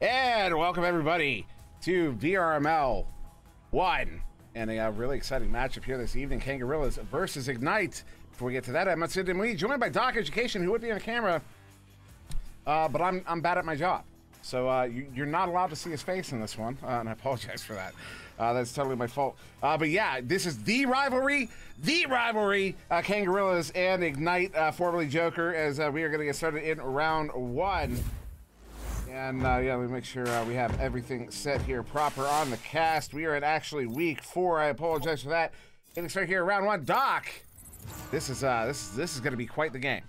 And welcome everybody to VRML 1 and a really exciting matchup here this evening. Kangorillaz versus Ignite. Before we get to that, I'm SirDimwi, joined by DocEducation, who would be on camera, but I'm bad at my job. So you're not allowed to see his face in this one, and I apologize for that. That's totally my fault. But yeah, this is the rivalry, Kangorillaz and Ignite, formerly Joker, as we are going to get started in round 1. And yeah, let me make sure we have everything set here proper on the cast. We are at actually week 4. I apologize for that. Getting started here, round 1. Doc, this is going to be quite the game.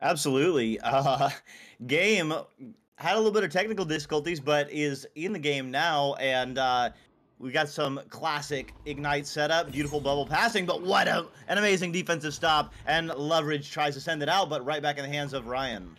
Absolutely. Game had a little bit of technical difficulties, but is in the game now, and we got some classic Ignite setup, beautiful bubble passing, but what an amazing defensive stop, and Leverage tries to send it out, but right back in the hands of Ryan.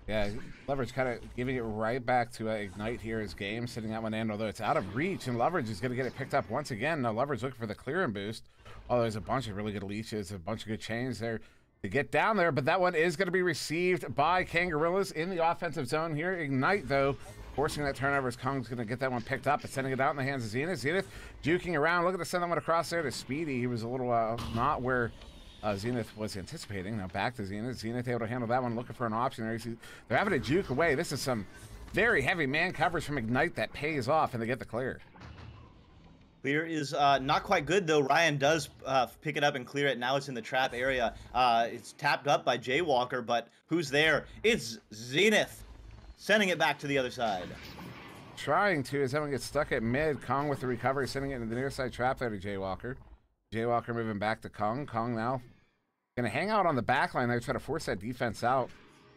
Yeah, Leverage kind of giving it right back to Ignite here as game, sitting that one in, although it's out of reach, and Leverage is going to get it picked up once again. Now Leverage looking for the clear and boost, although there's a bunch of really good leeches, a bunch of good chains there to get down there, but that one is going to be received by Kangorillaz in the offensive zone here. Ignite, though, forcing that turnover as Kong's going to get that one picked up and sending it out in the hands of Zenith. Zenith juking around, looking to send that one across there to Speedy. He was a little not where Zenith was anticipating. Now back to Zenith. Zenith able to handle that one, looking for an option there. They're having to juke away. This is some very heavy man coverage from Ignite that pays off, and they get the clear. Clear is not quite good, though. Ryan does pick it up and clear it. Now it's in the trap area. It's tapped up by Jaywalker, but who's there? It's Zenith, sending it back to the other side. Trying to, as everyone gets stuck at mid. Kong with the recovery, sending it into the near side trap there to Jaywalker. Jaywalker moving back to Kong. Kong now going to hang out on the back line there, try to force that defense out.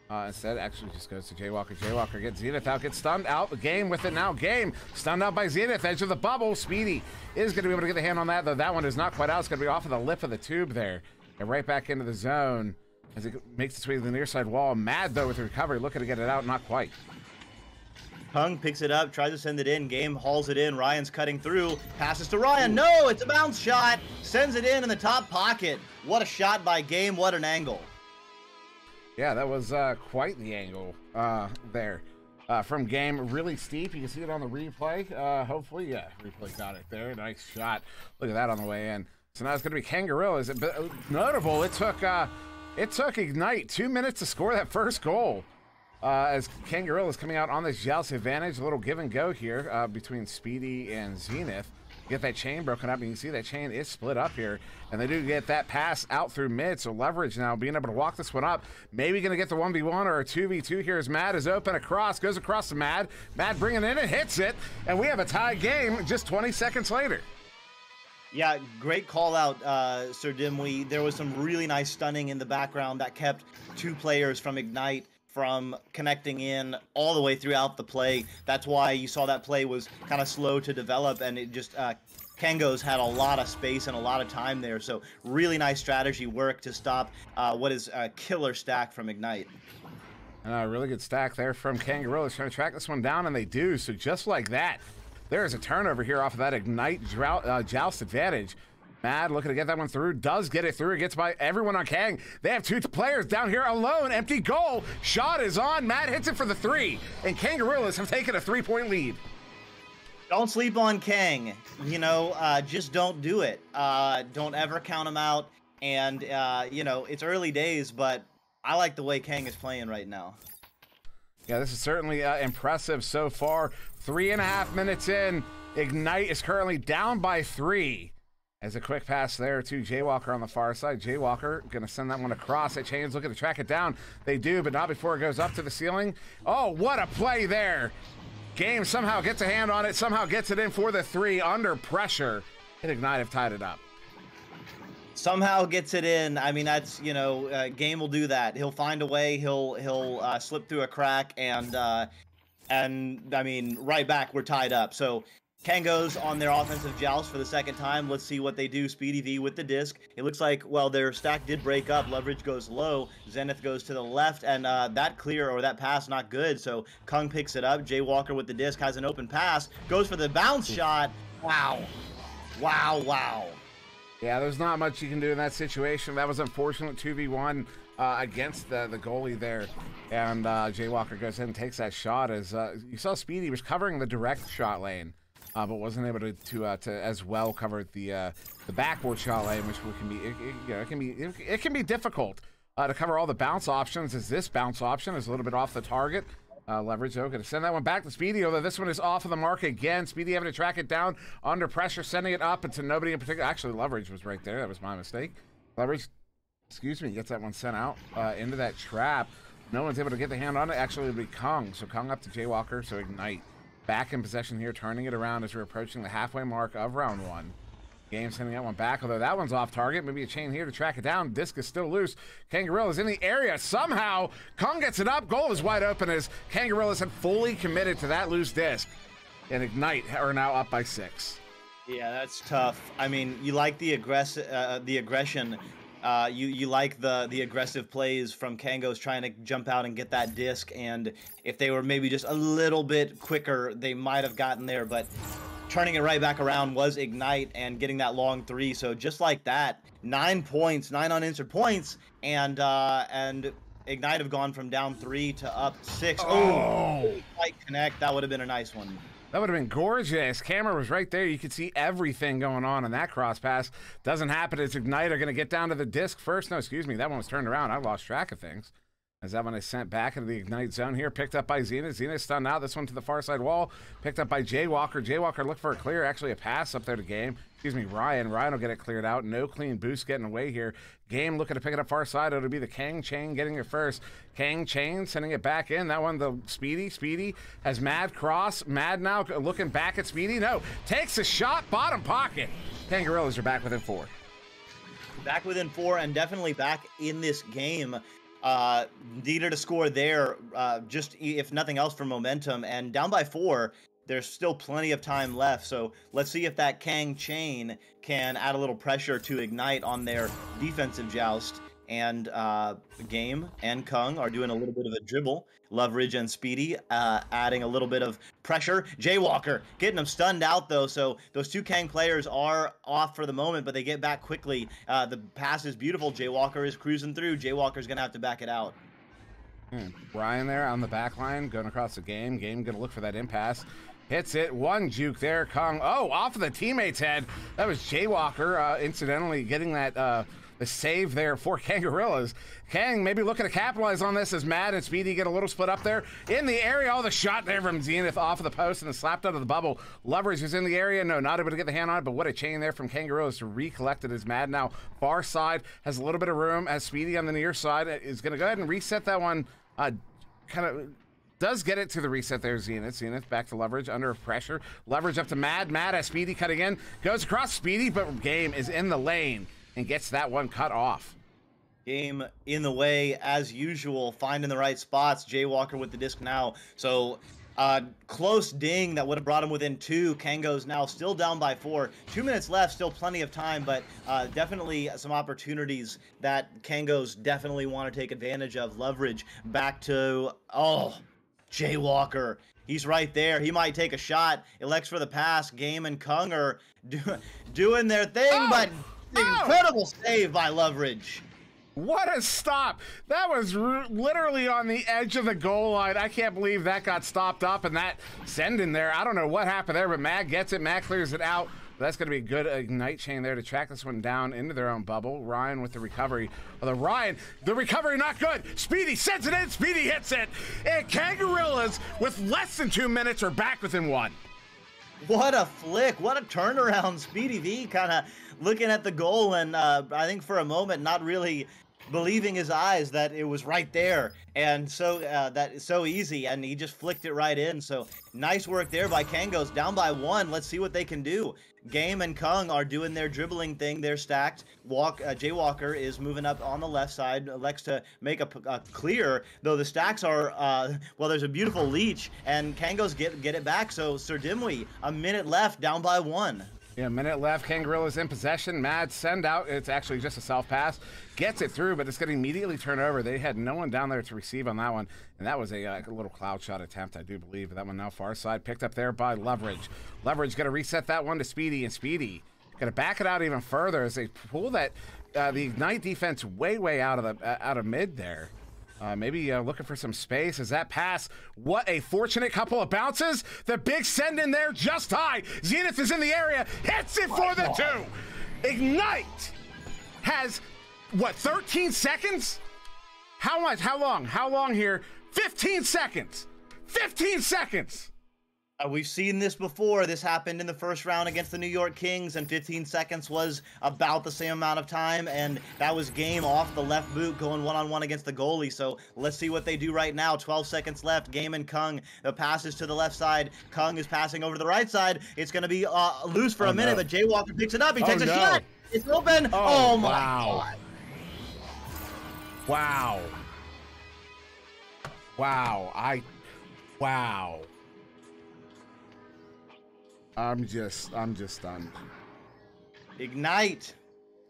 Instead, actually just goes to Jaywalker. Jaywalker gets Zenith out, gets stunned out. The game with it now. Game stunned out by Zenith. Edge of the bubble. Speedy is going to be able to get the hand on that, though that one is not quite out. It's going to be off of the lip of the tube there. And right back into the zone as it makes its way to the near side wall. Mad, though, with the recovery. Looking to get it out. Not quite. Kung picks it up, tries to send it in. Game hauls it in. Ryan's cutting through. Passes to Ryan. No, it's a bounce shot. Sends it in the top pocket. What a shot by Game. What an angle. Yeah, that was quite the angle there from Game. Really steep. You can see it on the replay. Hopefully, yeah, replay got it there. Nice shot. Look at that on the way in. So now it's going to be Kangorillaz. Notable, it took Ignite 2 minutes to score that first goal. As Kangorillaz coming out on this Joust advantage. A little give and go here between Speedy and Zenith. Get that chain broken up, and you can see that chain is split up here, and they do get that pass out through mid, so Leverage now being able to walk this one up, maybe gonna get the 1v1 or a 2v2 here as Mad is open across, goes across to Mad bringing it in and hits it, and we have a tie game just 20 seconds later. Yeah, great call out, SirDimwi. There was some really nice stunning in the background that kept two players from Ignite from connecting in all the way throughout the play. That's why you saw that play was kind of slow to develop, and it just Kangos had a lot of space and a lot of time there. So really nice strategy work to stop what is a killer stack from Ignite. And a really good stack there from Kangorillaz, trying to track this one down, and they do. So just like that, there is a turnover here off of that Ignite Joust advantage. Mad looking to get that one through, does get it through. It gets by everyone on Kang. They have two players down here alone. Empty goal. Shot is on. Mad hits it for the 3. And Kangorillaz have taken a 3-point lead. Don't sleep on Kang. You know, just don't do it. Don't ever count them out. And, you know, it's early days, but I like the way Kang is playing right now. Yeah, this is certainly impressive so far. 3.5 minutes in. Ignite is currently down by 3. As a quick pass there to Jaywalker on the far side. Jaywalker going to send that one across. That Chain's looking to track it down. They do, but not before it goes up to the ceiling. Oh, what a play there. Game somehow gets a hand on it, somehow gets it in for the 3 under pressure. And Ignite have tied it up. Somehow gets it in. I mean, that's, you know, Game will do that. He'll find a way. He'll slip through a crack, and I mean, right back, we're tied up. So Kangos on their offensive joust for the second time. Let's see what they do. Speedy V with the disc. It looks like, well, their stack did break up. Leverage goes low. Zenith goes to the left, and that clear or that pass not good. So Kung picks it up. Jaywalker with the disc has an open pass. Goes for the bounce shot. Wow. Wow, wow. Yeah, there's not much you can do in that situation. That was unfortunate. 2v1 against the goalie there. And Jaywalker goes in and takes that shot as you saw Speedy was covering the direct shot lane. But wasn't able to as well cover the backboard shot lane, which it can be difficult to cover all the bounce options. As this bounce option is a little bit off the target. Leverage though, going to send that one back to Speedy, although this one is off of the mark again. Speedy having to track it down under pressure, sending it up into nobody in particular. Actually, Leverage was right there. That was my mistake. Leverage, excuse me, gets that one sent out into that trap. No one's able to get the hand on it. Actually, it'll be Kung. So Kung up to Jaywalker. So Ignite back in possession here, turning it around as we're approaching the halfway mark of round 1. Game sending that one back, although that one's off target. Maybe a chain here to track it down. Disc is still loose. Kangorillaz is in the area. Somehow, Kung gets it up. Goal is wide open as Kangorillaz had fully committed to that loose disc. And Ignite are now up by 6. Yeah, that's tough. I mean, you like the aggression. You like the aggressive plays from Kangos trying to jump out and get that disc, and if they were maybe just a little bit quicker, they might have gotten there, but turning it right back around was Ignite and getting that long 3. So just like that, 9 points, 9 unanswered points, and Ignite have gone from down 3 to up 6. Oh, might connect. That would have been a nice one. That would have been gorgeous. Camera was right there. You could see everything going on in that cross pass. Doesn't happen as Ignite are going to get down to the disc first. No, excuse me. That one was turned around. I lost track of things. As that one is sent back into the Ignite zone here. Picked up by Zenith. Zenith stunned out. This one to the far side wall. Picked up by Jaywalker. Jaywalker looked for a clear. Actually a pass up there to Game. Excuse me, Ryan. Ryan will get it cleared out. No clean boost getting away here. Game looking to pick it up far side. It'll be the Kang Chain getting it first. Kang Chain sending it back in. That one, the Speedy. Speedy has Mad cross. Mad now looking back at Speedy. No. Takes a shot. Bottom pocket. Kangorillaz are back within 4. Back within 4 and definitely back in this game. Needed a score there, just if nothing else for momentum, and down by 4. There's still plenty of time left, so let's see if that Kang Chain can add a little pressure to Ignite on their defensive joust. And Game and Kung are doing a little bit of a dribble. Loveridge and Speedy adding a little bit of pressure. Jaywalker getting them stunned out, though, so those 2 Kang players are off for the moment, but they get back quickly. The pass is beautiful. Jaywalker is cruising through. Jaywalker's going to have to back it out. Brian there on the back line going across the Game. Game going to look for that impasse. Hits it. One juke there. Kung. Oh, off of the teammate's head. That was Jaywalker, incidentally getting that the save there for Kangorillaz. Kang maybe looking to capitalize on this as Mad and Speedy get a little split up there. In the area. Oh, the shot there from Zenith off of the post and then slapped out of the bubble. Loveridge was in the area. No, not able to get the hand on it, but what a chain there from Kangorillaz to recollect it as Mad now. Far side has a little bit of room as Speedy on the near side is going to go ahead and reset that one. Kind of does get it to the reset there, Zenith. Zenith back to Loveridge under pressure. Loveridge up to Mad. Mad as Speedy cutting in. Goes across Speedy, but Game is in the lane and gets that one cut off. Game in the way as usual, finding the right spots. Jaywalker with the disc now. So close ding that would have brought him within 2. Kango's now still down by 4. 2 minutes left, still plenty of time, but definitely some opportunities that Kango's definitely want to take advantage of. Loveridge back to, Jaywalker. He's right there. He might take a shot. Elects for the pass. Game and Kung are doing their thing, but incredible save by Loveridge. What a stop. That was literally on the edge of the goal line. I can't believe that got stopped up and that send in there. I don't know what happened there, but Mag gets it. Mag clears it out. That's going to be a good Ignite chain there to track this one down into their own bubble. Ryan with the recovery. The recovery not good. Speedy sends it in. Speedy hits it. And Kangorillaz, with less than 2 minutes, are back within 1. What a flick. What a turnaround. Speedy V kind of looking at the goal and I think for a moment not really believing his eyes that it was right there, and so that is so easy, and he just flicked it right in. So nice work there by Kangos. Down by 1. Let's see what they can do. Game and Kung are doing their dribbling thing. They're stacked. Jaywalker is moving up on the left side. Elects to make a clear, though the stacks are well, there's a beautiful leech, and Kangos get it back. So SirDimwi, a minute left, down by 1. Yeah, a minute left. Kangorillaz in possession. Mad send out. It's actually just a self pass. Gets it through, but it's going to immediately turn over. They had no one down there to receive on that one. And that was a little cloud shot attempt, I do believe. That one now far side. Picked up there by Loveridge. Loveridge going to reset that one to Speedy. And Speedy going to back it out even further as they pull that the Ignite defense way out of mid there. Maybe looking for some space as that pass. What a fortunate couple of bounces. The big send in there just high. Zenith is in the area. Hits it for the 2. Ignite has, what, 13 seconds? How much? How long? How long here? 15 seconds. 15 seconds. We've seen this before. This happened in the first round against the New York Kings, and 15 seconds was about the same amount of time, and that was Game off the left boot going one-on-one against the goalie. So let's see what they do right now. 12 seconds left. Game and Kung. The passes to the left side. Kung is passing over to the right side. It's going to be loose for a minute, but Jaywalker picks it up. He takes a shot. It's open. Oh my God. Wow. Wow. I'm just stunned. Ignite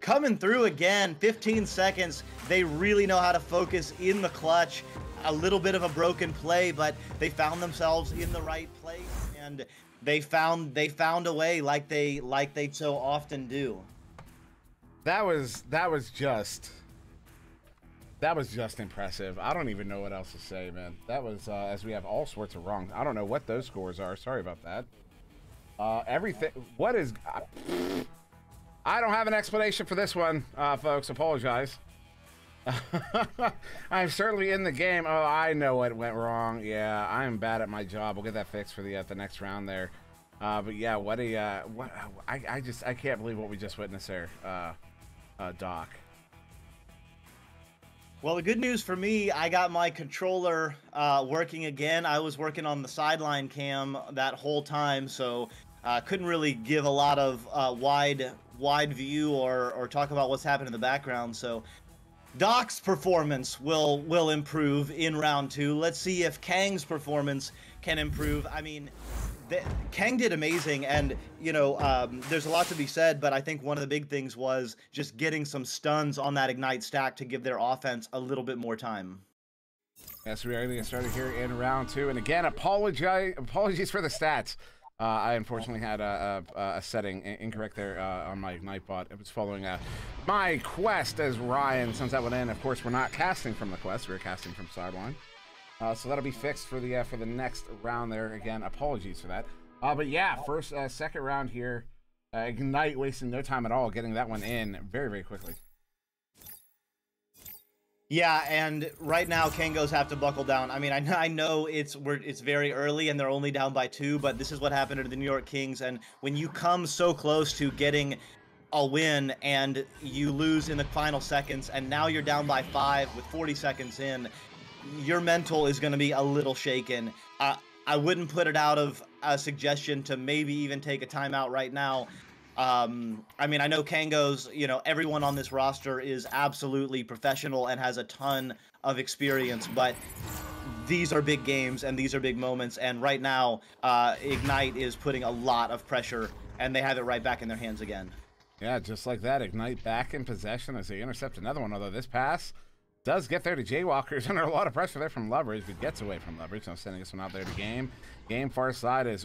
coming through again. 15 seconds. They really know how to focus in the clutch. A little bit of a broken play, but they found themselves in the right place, and they found a way like they so often do. That was That was just impressive. I don't even know what else to say, man. That was, as we have all sorts of wrong. I don't know what those scores are. Sorry about that. Everything. What is... I don't have an explanation for this one, folks. Apologize. I'm certainly in the game. Oh, I know what went wrong. Yeah, I'm bad at my job. We'll get that fixed for the next round there. But yeah, what a I can't believe what we just witnessed there, Doc. Well, the good news for me, I got my controller working again. I was working on the sideline cam that whole time, so couldn't really give a lot of wide view or talk about what's happening in the background. So Doc's performance will improve in round 2. Let's see if Kang's performance can improve. I mean, Kang did amazing, and you know, there's a lot to be said, but I think one of the big things was just getting some stuns on that Ignite stack to give their offense a little bit more time. Yes, we are going to get started here in round 2, and again, apologies for the stats. I unfortunately had a setting incorrect there on my Ignite bot. It was following my quest as Ryan sends that one in. Of course, we're not casting from the quest; we're casting from sideline. So that'll be fixed for the next round there. Again, apologies for that. But yeah, second round here. Ignite wasting no time at all, getting that one in very, very quickly. Yeah, and right now Kangos have to buckle down. I mean, I know it's very early and they're only down by 2, but this is what happened to the New York Kings. And when you come so close to getting a win and you lose in the final seconds, and now you're down by 5 with 40 seconds in, your mental is going to be a little shaken. I wouldn't put it out of a suggestion to maybe even take a timeout right now. I mean, I know Kangos, you know, everyone on this roster is absolutely professional and has a ton of experience, but these are big games and these are big moments. And right now, Ignite is putting a lot of pressure, and they have it right back in their hands again. Yeah, just like that, Ignite back in possession as they intercept another one, although this pass does get there to Jaywalkers under a lot of pressure there from Leverage, but gets away from Leverage. Now sending this one out there to Game. Game far side is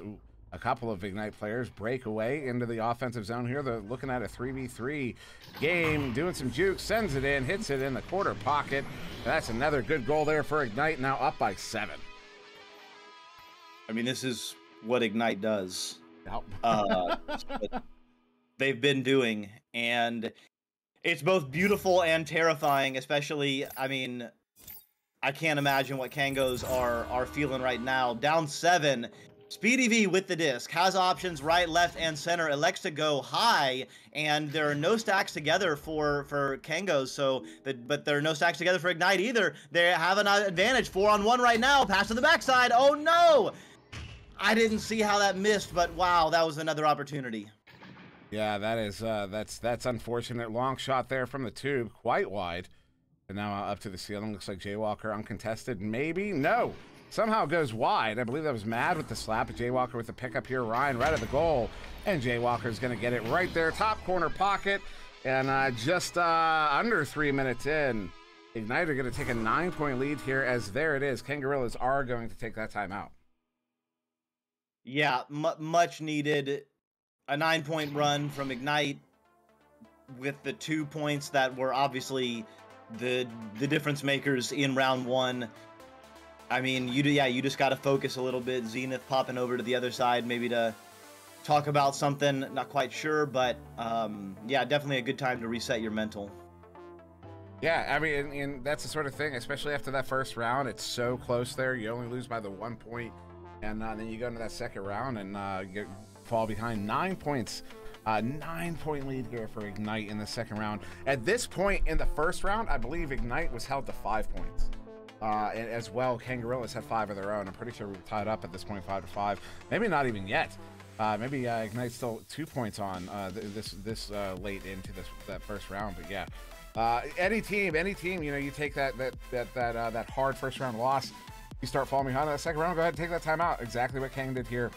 a couple of Ignite players break away into the offensive zone here. They're looking at a 3v3 Game, doing some juke, sends it in, hits it in the quarter pocket. And that's another good goal there for Ignite, now up by 7. I mean, this is what Ignite does. Yep. They've been doing, and it's both beautiful and terrifying, especially, I mean, I can't imagine what Kangos are feeling right now. Down 7, Speedy V with the disc, has options right, left, and center, elects to go high, and there are no stacks together for Kangos, but there are no stacks together for Ignite either. They have an advantage, 4-on-1 right now, pass to the backside, oh no! I didn't see how that missed, but wow, that was another opportunity. Yeah, that is that's unfortunate. Long shot there from the tube, quite wide. And now up to the ceiling. Looks like Jaywalker uncontested. Maybe? No. Somehow goes wide. I believe that was Mad with the slap. Jaywalker with the pickup here. Ryan right at the goal. And Jaywalker's going to get it right there. Top corner pocket. And just under 3 minutes in, Ignite are going to take a 9-point lead here, as there it is. Kangorillaz are going to take that time out. Yeah, much needed. A 9-point run from Ignite with the 2 points that were obviously the difference makers in round 1. I mean, you just got to focus a little bit. Zenith popping over to the other side, maybe to talk about something. Not quite sure, but yeah, definitely a good time to reset your mental. Yeah, I mean, and that's the sort of thing, especially after that first round. It's so close there. You only lose by the 1 point, and then you go into that second round and you fall behind. 9 points. 9-point lead here for Ignite in the second round. At this point in the first round, I believe Ignite was held to 5 points. And as well, Kangorillaz had 5 of their own. I'm pretty sure we're tied up at this point, 5-5. Maybe not even yet. Maybe Ignite's still 2 points on this late into that first round. But yeah, any team, you know, you take that hard first round loss, you start falling behind in that second round. Go ahead and take that time out. Exactly what Kang did here.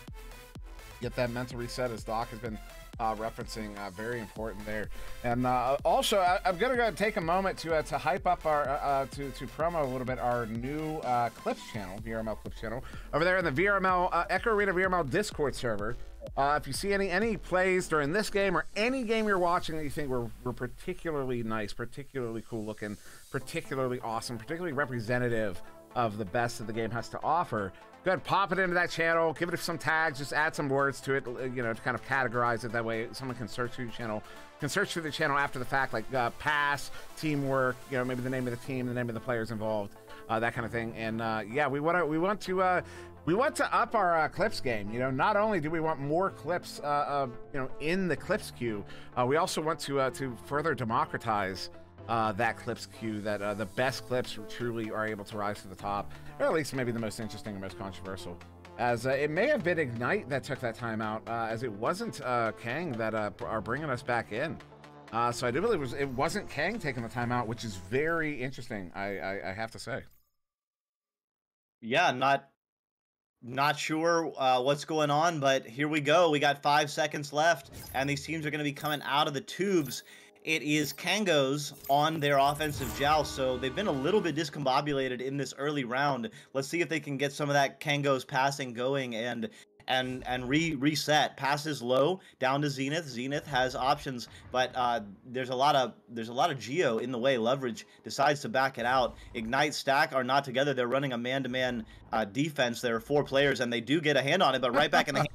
Get that mental reset, as Doc has been referencing very important there. And also, I'm gonna go take a moment to hype up our to promo a little bit our new Clips channel, VRML Clips channel, over there in the VRML Echo Arena VRML Discord server. If you see any plays during this game or any game you're watching that you think were particularly nice, particularly cool looking, particularly awesome, particularly representative of the best that the game has to offer, go ahead, pop it into that channel, give it some tags, just add some words to it, you know, to kind of categorize it. That way someone can search through the channel, after the fact, like pass, teamwork, you know, maybe the name of the team, the name of the players involved, that kind of thing. And yeah, we want to up our clips game. You know, not only do we want more clips, you know, in the clips queue, we also want to further democratize that clips queue, that the best clips truly are able to rise to the top, or at least maybe the most interesting and most controversial. As it may have been Ignite that took that time out, as it wasn't Kang that are bringing us back in. So I do believe it wasn't Kang taking the time out, which is very interesting, I have to say. Yeah, not sure what's going on, but here we go. We got 5 seconds left, and these teams are going to be coming out of the tubes. It is Kangos on their offensive joust, so they've been a little bit discombobulated in this early round. Let's see if they can get some of that Kangos passing going and reset. Passes low down to Zenith. Zenith has options, but there's a lot of Geo in the way. Leverage decides to back it out. Ignite, Stack are not together. They're running a man-to-man defense. There are 4 players, and they do get a hand on it, but right back in the hand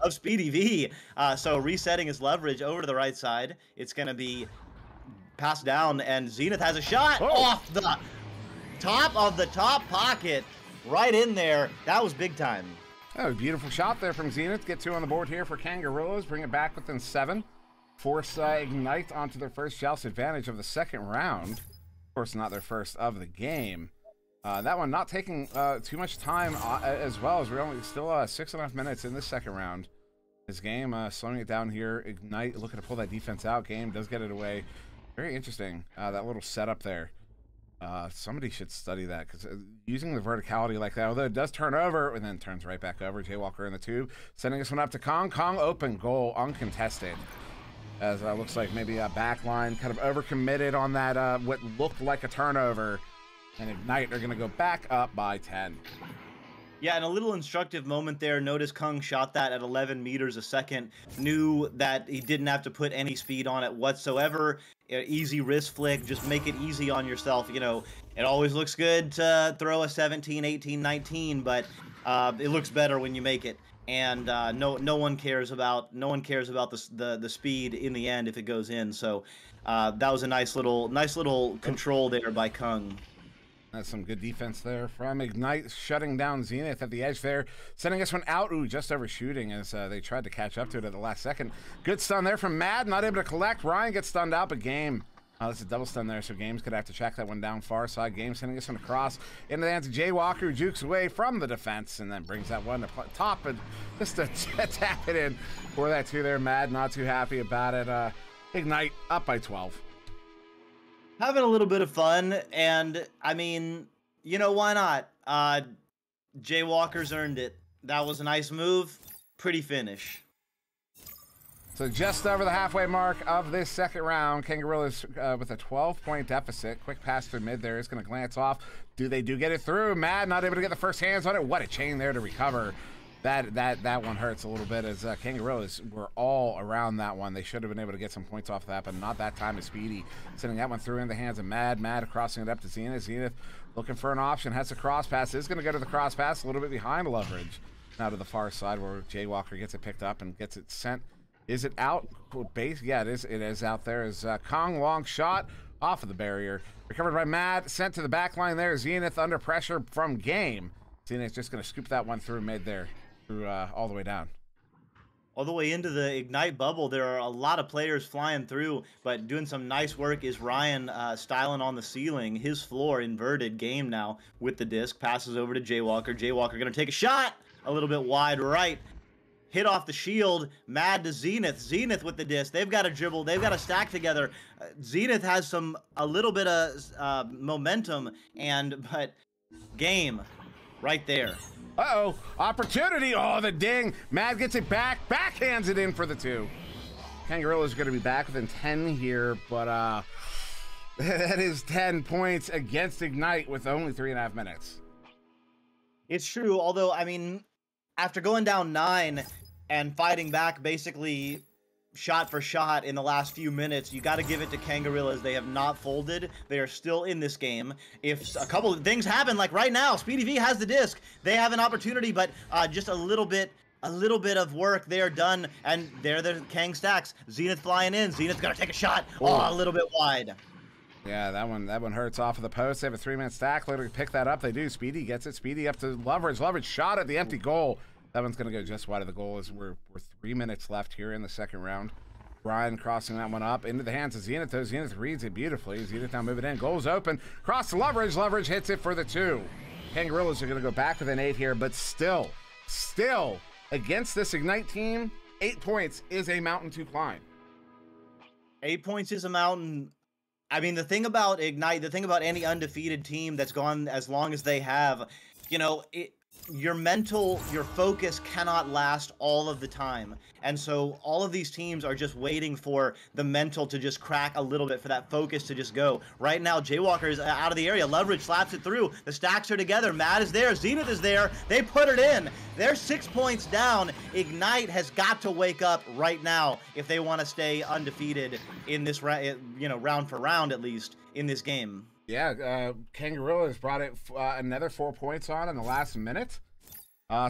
of Speedy V. So resetting his leverage over to the right side. It's going to be passed down, and Zenith has a shot off the top of the top pocket, right in there. That was big time. Oh, beautiful shot there from Zenith. Get 2 on the board here for Kangorillaz. Bring it back within 7. Force Ignite onto their first joust advantage of the second round. Of course, not their first of the game. That one not taking too much time as well, as we're only still 6.5 minutes in this second round. This game, slowing it down here. Ignite looking to pull that defense out. Game does get it away. Very interesting, that little setup there. Somebody should study that, because using the verticality like that, although it does turn over and then turns right back over. Jaywalker in the tube, sending this one up to Kong. Kong open goal, uncontested. As looks like maybe a backline kind of overcommitted on that what looked like a turnover. And Ignite are going to go back up by 10. Yeah, and a little instructive moment there. Notice Kung shot that at 11 meters a second. Knew that he didn't have to put any speed on it whatsoever. Easy wrist flick. Just make it easy on yourself. You know, it always looks good to throw a 17, 18, 19, but it looks better when you make it. And no one cares about the speed in the end if it goes in. So that was a nice little control there by Kung. That's some good defense there from Ignite, shutting down Zenith at the edge there, sending this one out. Ooh, just overshooting as they tried to catch up to it at the last second. Good stun there from Mad, not able to collect. Ryan gets stunned out, but Game. This is a double stun there, so Game's going to have to track that one down far side. Game sending this one across into the hands of Jaywalker, who jukes away from the defense and then brings that one to top and just to tap it in for that 2 there. Mad not too happy about it. Ignite up by 12. Having a little bit of fun, and I mean, you know, why not? Jaywalker's earned it. That was a nice move. Pretty finish. So just over the halfway mark of this second round, Kangorillaz with a 12-point deficit. Quick pass through mid there is going to glance off. Do get it through? Mad not able to get the first hands on it. What a chain there to recover. That one hurts a little bit, as Kangorillaz were all around that one. They should have been able to get some points off of that, but not that time to Speedy. Sending that one through in the hands of Mad. Mad crossing it up to Zenith. Zenith looking for an option. Has a cross pass. Is going to go to the cross pass a little bit behind leverage. Now to the far side where Jaywalker gets it picked up and gets it sent. Is it out? Base? Yeah, it is. It is out there. As Kong long shot off of the barrier. Recovered by Mad. Sent to the back line there. Zenith under pressure from Game. Zenith just going to scoop that one through mid there. Through all the way down. All the way into the Ignite bubble, there are a lot of players flying through, but doing some nice work is Ryan styling on the ceiling. His floor inverted. Game now with the disc. Passes over to Jaywalker. Jaywalker going to take a shot. A little bit wide right. Hit off the shield. Mad to Zenith. Zenith with the disc. They've got to dribble. They've got to stack together. Zenith has a little bit of momentum, but Game right there. Uh-oh, opportunity. Oh, the ding. Mad gets it back. Backhands it in for the 2. Kangorillaz are going to be back within 10 here, but that is 10 points against Ignite with only 3.5 minutes. It's true, although, I mean, after going down 9 and fighting back basically shot for shot in the last few minutes, you got to give it to Kangorillaz. They have not folded. They are still in this game. If a couple of things happen, like right now, Speedy V has the disc. They have an opportunity, but just a little bit of work, they are done, and there the Kang stacks. Zenith flying in. Zenith's gonna take a shot. Oh, a little bit wide. Yeah, that one hurts off of the post. They have a 3-man stack. Literally pick that up. They do. Speedy gets it. Speedy up to Leverage. Leverage shot at the empty goal. That one's going to go just wide of the goal as we're 3 minutes left here in the second round. Brian crossing that one up into the hands of Zenith, though. Zenith reads it beautifully. Zenith now moving in. Goal's open. Cross to Leverage. Leverage hits it for the 2. Kangorillaz are going to go back within 8 here, but still, against this Ignite team, 8 points is a mountain to climb. 8 points is a mountain. I mean, the thing about Ignite, the thing about any undefeated team that's gone as long as they have, you know, your focus cannot last all of the time. And so all of these teams are just waiting for the mental to just crack a little bit, for that focus to just go. Right now, Jaywalker is out of the area. Leverage slaps it through. The stacks are together. Mad is there. Zenith is there. They put it in. They're 6 points down. Ignite has got to wake up right now if they want to stay undefeated in this, round for round at least in this game. Yeah, Kangorillaz brought it another 4 points on in the last minute.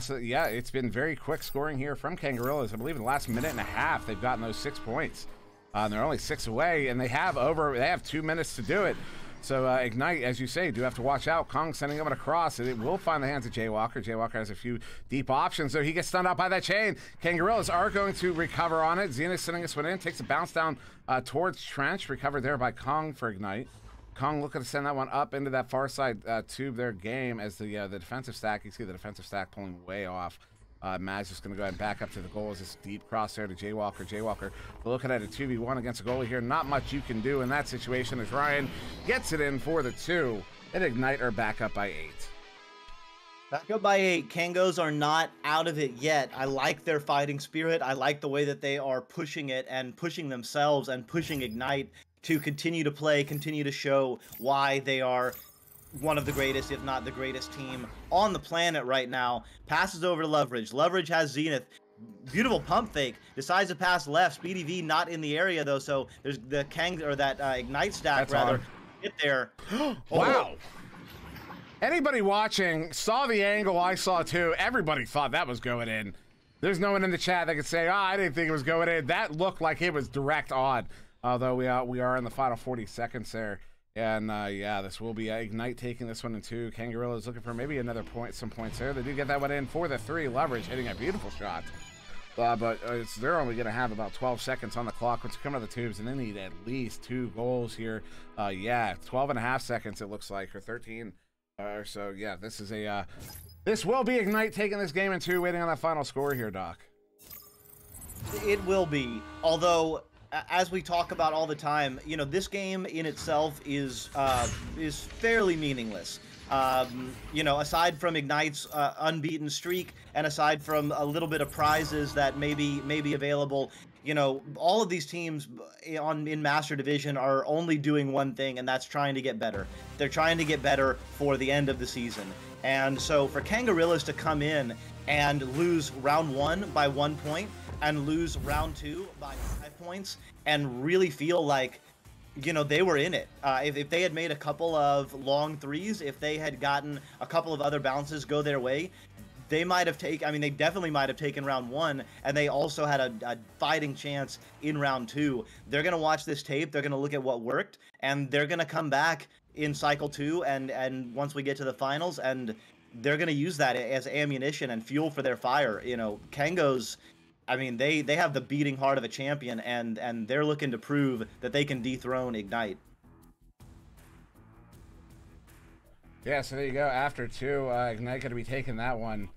So yeah, it's been very quick scoring here from Kangorillaz. I believe in the last minute and a half, they've gotten those 6 points. And they're only 6 away, and they have 2 minutes to do it. So Ignite, as you say, do have to watch out. Kong sending him across. It will find the hands of Jaywalker. Jaywalker has a few deep options, so he gets stunned out by that chain. Kangorillaz are going to recover on it. Zenith sending this one in, takes a bounce down towards Trench, recovered there by Kong for Ignite. Kong looking to send that one up into that far side tube their game as the defensive stack. You see the defensive stack pulling way off. Mad's just going to go ahead and back up to the goal as this deep cross there to Jaywalker. Jaywalker looking at a 2v1 against a goalie here. Not much you can do in that situation as Ryan gets it in for the 2. And Ignite are back up by 8. Back up by 8. Kangos are not out of it yet. I like their fighting spirit. I like the way that they are pushing it and pushing themselves and pushing Ignite to continue to play, continue to show why they are one of the greatest, if not the greatest team on the planet right now. Passes over to Leverage. Leverage has Zenith. Beautiful pump fake. Decides to pass left. Speedy V not in the area though, so there's the Ignite stack. That's rather get there. Wow. Anybody watching saw the angle I saw too. Everybody thought that was going in. There's no one in the chat that could say, I didn't think it was going in. That looked like it was direct on. Although we are in the final 40 seconds there. And yeah, this will be Ignite taking this one in 2. Kangorillaz looking for maybe another some points there. They do get that one in for the 3. Leverage hitting a beautiful shot. But they're only going to have about 12 seconds on the clock once you come out of the tubes, and they need at least 2 goals here. Yeah, 12 and a half seconds it looks like, or 13 or so. Yeah, this is this will be Ignite taking this game in 2, waiting on that final score here, Doc. It will be, although as we talk about all the time, you know, this game in itself is fairly meaningless. You know, aside from Ignite's unbeaten streak, and aside from a little bit of prizes that may be available, you know, all of these teams in Master Division are only doing one thing, and that's trying to get better. They're trying to get better for the end of the season. And so for Kangorillaz to come in and lose round 1 by 1 point, and lose round 2 by 5 points, and really feel like, you know, they were in it. If they had made a couple of long threes, if they had gotten a couple of other bounces go their way, they might have taken, I mean, they definitely might have taken round 1, and they also had a fighting chance in round 2. They're going to watch this tape, they're going to look at what worked, and they're going to come back in cycle 2, and once we get to the finals, and they're going to use that as ammunition and fuel for their fire. You know, Kangos, I mean, they have the beating heart of a champion, and they're looking to prove that they can dethrone Ignite. Yeah, so there you go. After 2, Ignite going to be taking that one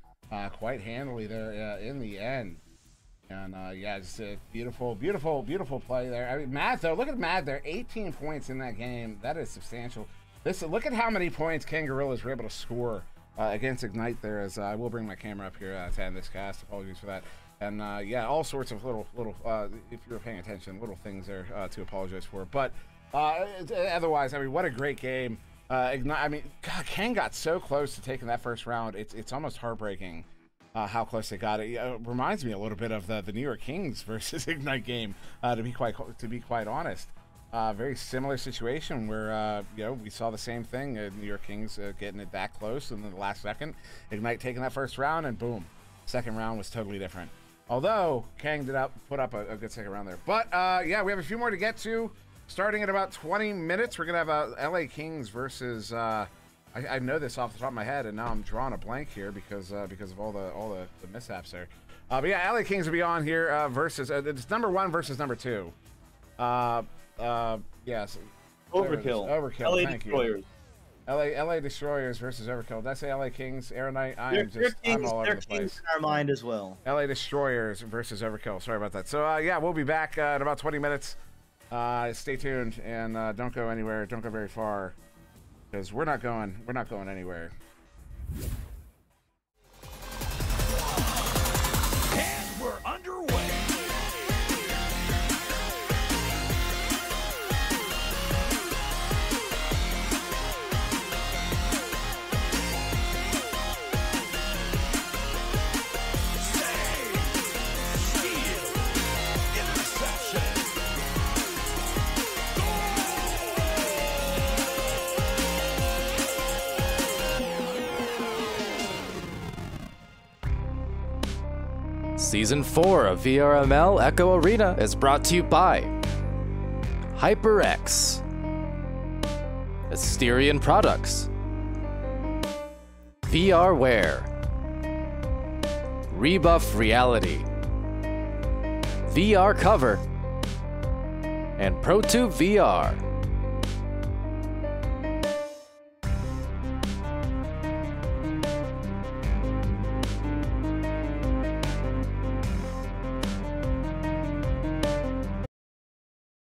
quite handily there in the end. And yeah, it's a beautiful play there. I mean, Mad though, look at Mad there, 18 points in that game. That is substantial. Look at how many points Kangorillaz were able to score against Ignite there. As I will bring my camera up here to end this cast. Apologies for that. And yeah, all sorts of little, if you're paying attention, little things there to apologize for. But otherwise, I mean, what a great game. I mean, God, Kang got so close to taking that first round. It's almost heartbreaking how close they got it. It reminds me a little bit of the New York Kings versus Ignite game, to be quite honest. Very similar situation where you know, we saw the same thing. New York Kings getting it that close, and then the last second, Ignite taking that first round, and boom, second round was totally different. Although Kang did put up a good second round there. But yeah, we have a few more to get to. Starting at about 20 minutes, we're gonna have LA Kings versus. I know this off the top of my head, and now I'm drawing a blank here because of all the mishaps there. But yeah, LA Kings will be on here versus it's #1 versus #2. Yes. Overkill. Overkill. LA Thank Destroyers. you. LA Destroyers versus Overkill. Did I say LA Kings? Air Knight. I'm all over the place. In our mind as well. LA Destroyers versus Overkill. Sorry about that. So yeah, we'll be back in about 20 minutes. Stay tuned and don't go anywhere. Don't go very far, because we're not going anywhere. And we're underway. Season 4 of VRML Echo Arena is brought to you by HyperX, Asterion Products, VRware, Rebuff Reality, VR Cover, and ProTube VR.